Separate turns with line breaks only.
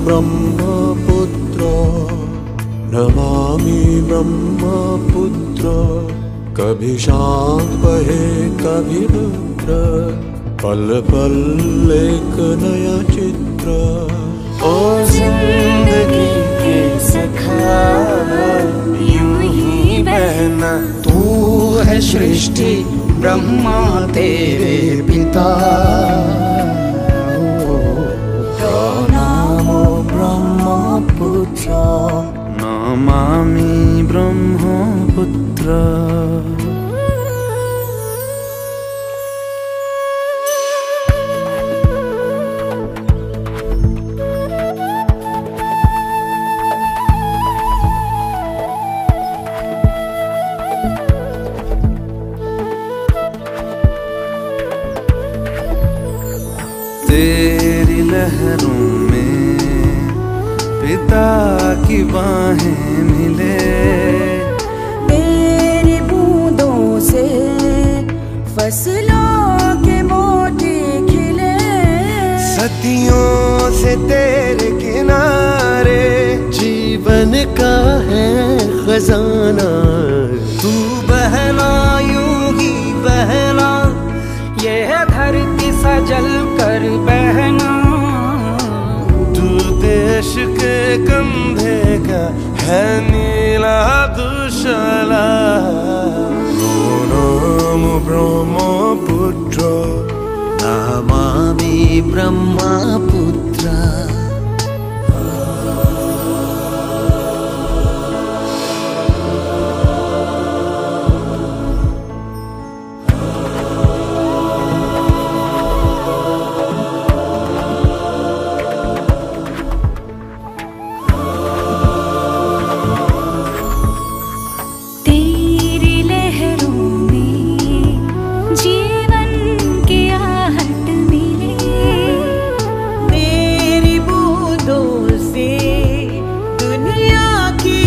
ब्रह्मपुत्र नमामि ब्रह्मपुत्र। कभी शांत बहे कभी रुद्र, पल पल एक नया चित्र।
ओ जिंदगी के सखा यूं ही बहना, तू है सृष्टि ब्रह्मा तेरे पिता।
नमो ब्रह्मपुत्र
नमामि ब्रह्मपुत्र। तेरी लहरों में पिता की बाहें मिले,
तेरी बूंदों से फसलों के मोती खिले।
सदियों से तेरे किनारे
जीवन का है खजाना।
तू बहना यूं ही बहना, ये धरती सजल कर बहना। तू देश के कंधे का है नीला दुशाला।
नमो ब्रह्मपुत्र
नमामि ब्रह्मपुत्र।